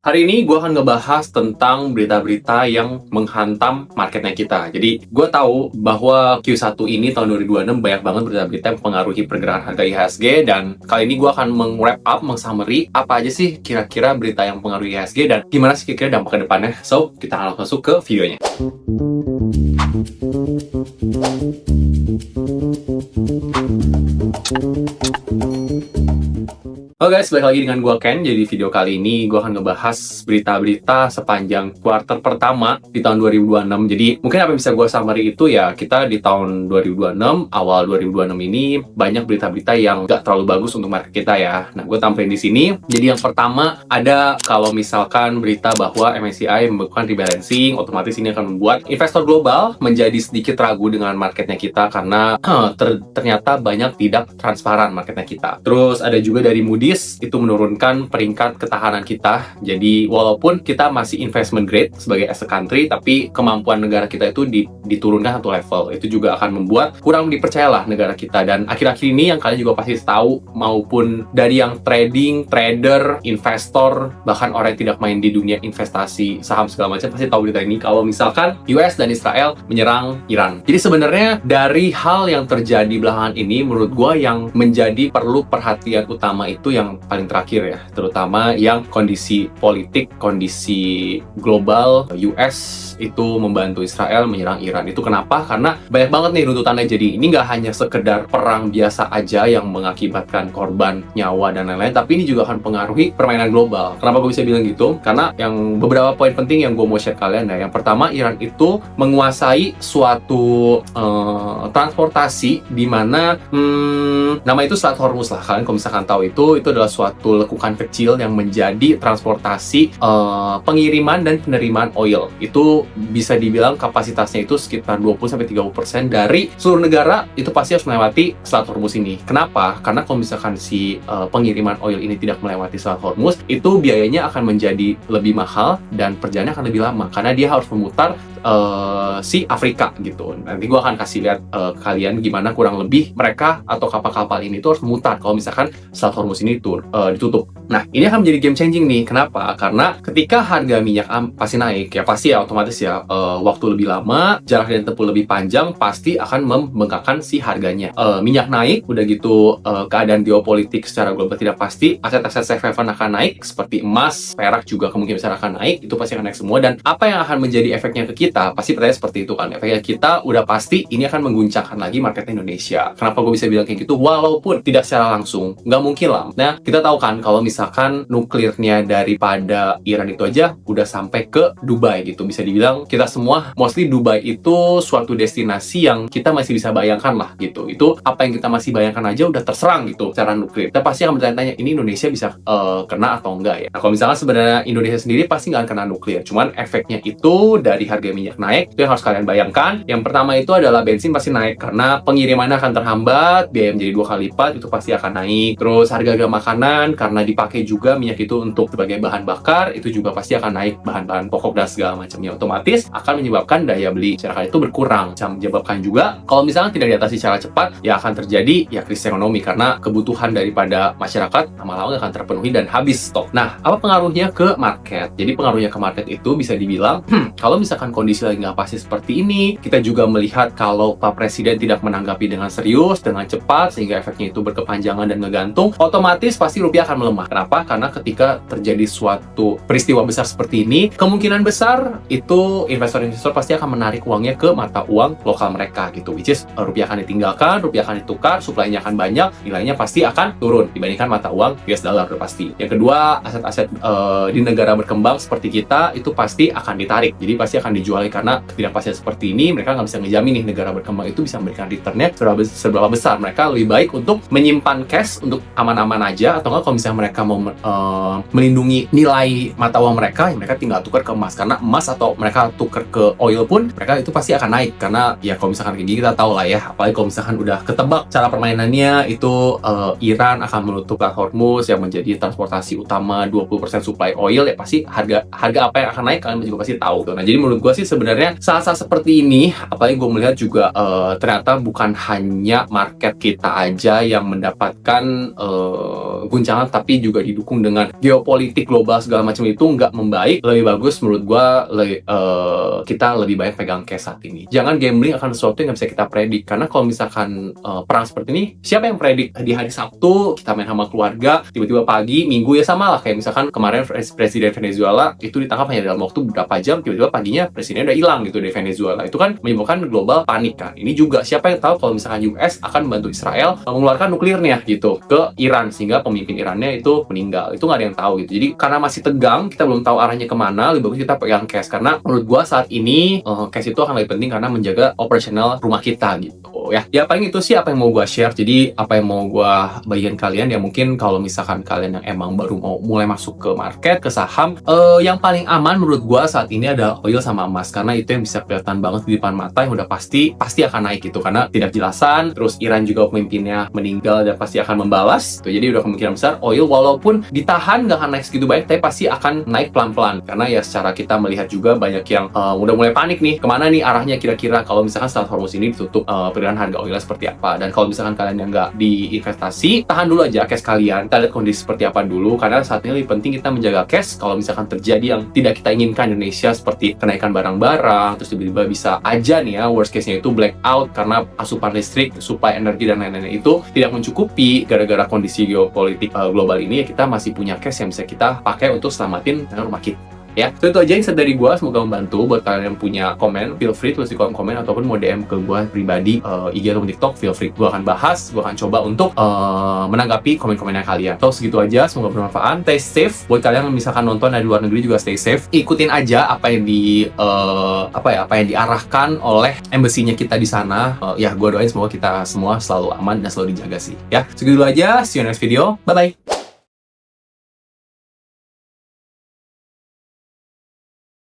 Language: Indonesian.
Hari ini gue akan ngebahas tentang berita-berita yang menghantam marketnya kita. Jadi gue tahu bahwa Q1 ini tahun 2026 banyak banget berita-berita yang mempengaruhi pergerakan harga IHSG, dan kali ini gue akan meng-wrap up, meng-summary apa aja sih kira-kira berita yang mempengaruhi IHSG dan gimana sih kira-kira dampak ke depannya. So, kita langsung masuk ke videonya. Halo guys, balik lagi dengan gue Ken. Jadi video kali ini gue akan ngebahas berita-berita sepanjang kuartal pertama di tahun 2026. Jadi mungkin apa yang bisa gue summary itu ya, kita di tahun 2026, awal 2026 ini banyak berita-berita yang gak terlalu bagus untuk market kita ya. Nah, gue tampilin di sini. Jadi yang pertama ada kalau misalkan berita bahwa MSCI membutuhkan rebalancing, otomatis ini akan membuat investor global menjadi sedikit ragu dengan marketnya kita karena ternyata banyak tidak transparan marketnya kita. Terus ada juga dari Moody's, itu menurunkan peringkat ketahanan kita. Jadi walaupun kita masih investment grade sebagai as a country, tapi kemampuan negara kita itu diturunkan satu level. Itu juga akan membuat kurang dipercayalah negara kita. Dan akhir-akhir ini yang kalian juga pasti tahu, maupun dari yang trading, trader, investor, bahkan orang yang tidak main di dunia investasi saham segala macam pasti tahu berita ini, kalau misalkan US dan Israel menyerang Iran. Jadi sebenarnya dari hal yang terjadi belakangan ini, menurut gue yang menjadi perlu perhatian utama itu yang paling terakhir ya, terutama yang kondisi politik, kondisi global. US itu membantu Israel menyerang Iran. Itu kenapa? Karena banyak banget nih runtutannya. Jadi ini nggak hanya sekedar perang biasa aja yang mengakibatkan korban nyawa dan lain-lain, tapi ini juga akan pengaruhi permainan global. Kenapa gue bisa bilang gitu? Karena yang beberapa poin penting yang gue mau share kalian ya. Yang pertama, Iran itu menguasai suatu transportasi di mana nama itu Selat Hormuz lah. Kalian kalau misalkan tahu itu adalah suatu lekukan kecil yang menjadi transportasi pengiriman dan penerimaan oil. Itu bisa dibilang kapasitasnya itu sekitar 20-30% dari seluruh negara itu pasti harus melewati Selat Hormuz ini. Kenapa? Karena kalau misalkan si pengiriman oil ini tidak melewati Selat Hormuz, itu biayanya akan menjadi lebih mahal dan perjalanannya akan lebih lama karena dia harus memutar si Afrika gitu. Nanti gue akan kasih lihat kalian gimana kurang lebih mereka atau kapal-kapal ini tuh harus memutar kalau misalkan Selat Hormuz ini ditutup. Nah, ini akan menjadi game changing nih. Kenapa? Karena ketika harga minyak pasti naik, ya pasti ya otomatis ya waktu lebih lama, jarak yang tempuh lebih panjang, pasti akan membengkakkan si harganya. Minyak naik, udah gitu keadaan geopolitik secara global tidak pasti, aset-aset safe haven akan naik, seperti emas, perak juga kemungkinan besar akan naik, itu pasti akan naik semua. Dan apa yang akan menjadi efeknya ke kita? Pasti pertanyaan seperti itu kan. Efeknya kita udah pasti ini akan mengguncangkan lagi market Indonesia. Kenapa gue bisa bilang kayak gitu? Walaupun tidak secara langsung, nggak mungkin lah. Nah, kita tahu kan kalau misalkan nuklirnya daripada Iran itu aja udah sampai ke Dubai gitu. Bisa dibilang kita semua, mostly Dubai itu suatu destinasi yang kita masih bisa bayangkan lah gitu. Itu apa yang kita masih bayangkan aja udah terserang gitu secara nuklir. Kita pasti akan bertanya-tanya, ini Indonesia bisa kena atau enggak ya? Nah, kalau misalkan sebenarnya Indonesia sendiri pasti nggak akan kena nuklir. Cuman efeknya itu dari harga minyak naik, itu yang harus kalian bayangkan. Yang pertama itu adalah bensin pasti naik karena pengirimannya akan terhambat, biaya menjadi 2 kali lipat, itu pasti akan naik. Terus harga makanan karena dipakai juga minyak itu untuk sebagai bahan bakar, itu juga pasti akan naik, bahan-bahan pokok dan segala macamnya. Otomatis akan menyebabkan daya beli masyarakat itu berkurang. Menyebabkan juga kalau misalnya tidak diatasi secara cepat, ya akan terjadi ya krisis ekonomi karena kebutuhan daripada masyarakat lama-lama akan terpenuhi dan habis stok. Nah, apa pengaruhnya ke market? Jadi pengaruhnya ke market itu bisa dibilang kalau misalkan kondisi lagi nggak pasti seperti ini, kita juga melihat kalau Pak Presiden tidak menanggapi dengan serius, dengan cepat, sehingga efeknya itu berkepanjangan dan ngegantung, otomatis pasti rupiah akan melemah. Kenapa? Karena ketika terjadi suatu peristiwa besar seperti ini, kemungkinan besar itu investor-investor pasti akan menarik uangnya ke mata uang lokal mereka gitu, which is rupiah akan ditinggalkan, rupiah akan ditukar, suplainya akan banyak, nilainya pasti akan turun dibandingkan mata uang US dollar udah pasti. Yang kedua, aset-aset di negara berkembang seperti kita itu pasti akan ditarik, jadi pasti akan dijual karena ketidakpastian seperti ini. Mereka nggak bisa ngejamin nih negara berkembang itu bisa memberikan returnnya seberapa besar. Mereka lebih baik untuk menyimpan cash untuk aman-aman aja, atau nggak kalau misalnya mereka mau melindungi nilai mata uang mereka, ya mereka tinggal tukar ke emas. Karena emas atau mereka tukar ke oil pun mereka itu pasti akan naik, karena ya kalau misalkan kayak gini kita tahu lah ya, apalagi kalau misalkan udah ketebak cara permainannya itu Iran akan menutup Selat Hormuz yang menjadi transportasi utama 20% supply oil, ya pasti harga apa yang akan naik kalian juga pasti tahu tuh. Nah, jadi menurut gue sih sebenarnya saat-saat seperti ini, apalagi gue melihat juga ternyata bukan hanya market kita aja yang mendapatkan guncangan, tapi juga didukung dengan geopolitik global segala macam itu nggak membaik, lebih bagus menurut gue kita lebih banyak pegang cash saat ini. Jangan gambling akan sesuatu yang nggak bisa kita predik, karena kalau misalkan perang seperti ini, siapa yang predik di hari Sabtu kita main sama keluarga, tiba-tiba pagi, Minggu ya sama lah kayak misalkan kemarin Presiden Venezuela itu ditangkap hanya dalam waktu beberapa jam, tiba-tiba paginya presidennya udah hilang gitu dari Venezuela. Itu kan menyebabkan global panik kan. Ini juga siapa yang tahu kalau misalkan US akan membantu Israel mengeluarkan nuklirnya gitu ke Iran, sehingga pemimpin Irannya itu meninggal. Itu nggak ada yang tahu gitu. Jadi karena masih tegang, kita belum tahu arahnya kemana, lebih bagus kita pegang cash, karena menurut gua saat ini cash itu akan lebih penting karena menjaga operasional rumah kita gitu ya. Ya paling itu sih apa yang mau gua share. Jadi apa yang mau gua bagikan kalian ya, mungkin kalau misalkan kalian yang emang baru mau mulai masuk ke market, ke saham, yang paling aman menurut gua saat ini ada oil sama emas, karena itu yang bisa kelihatan banget di depan mata, yang udah pasti akan naik gitu, karena tidak jelasan. Terus Iran juga pemimpinnya meninggal dan pasti akan membalas tuh. Jadi udah kemungkinan besar oil walaupun ditahan nggak akan naik segitu baik, tapi pasti akan naik pelan-pelan, karena ya secara kita melihat juga banyak yang udah mulai panik nih, kemana nih arahnya kira-kira kalau misalkan Strait Hormuz ini ditutup, pergerakan harga oilnya seperti apa. Dan kalau misalkan kalian yang nggak diinvestasi, tahan dulu aja cash kalian, kita lihat kondisi seperti apa dulu, karena saat ini lebih penting kita menjaga cash. Kalau misalkan terjadi yang tidak kita inginkan di Indonesia seperti kenaikan barang-barang, terus tiba-tiba bisa aja nih ya worst case-nya itu blackout karena asupan listrik, suplai energi dan lain-lain itu tidak mencukupi gara-gara kondisi geopolitik global ini, ya kita masih punya cash yang bisa kita pakai untuk selamatin rumah kita. Ya, so itu aja insight dari gue, semoga membantu. Buat kalian yang punya komen, feel free tulis di kolom komen, ataupun mau DM ke gue pribadi, IG atau TikTok, feel free. Gue akan bahas, gue akan coba untuk menanggapi komen-komennya kalian. So segitu aja, semoga bermanfaat. Stay safe. Buat kalian yang misalkan nonton dari luar negeri juga stay safe. Ikutin aja apa yang apa yang diarahkan oleh embassy-nya kita di sana. Ya, gue doain semoga kita semua selalu aman dan selalu dijaga sih. Ya, segitu aja. See you next video. Bye bye.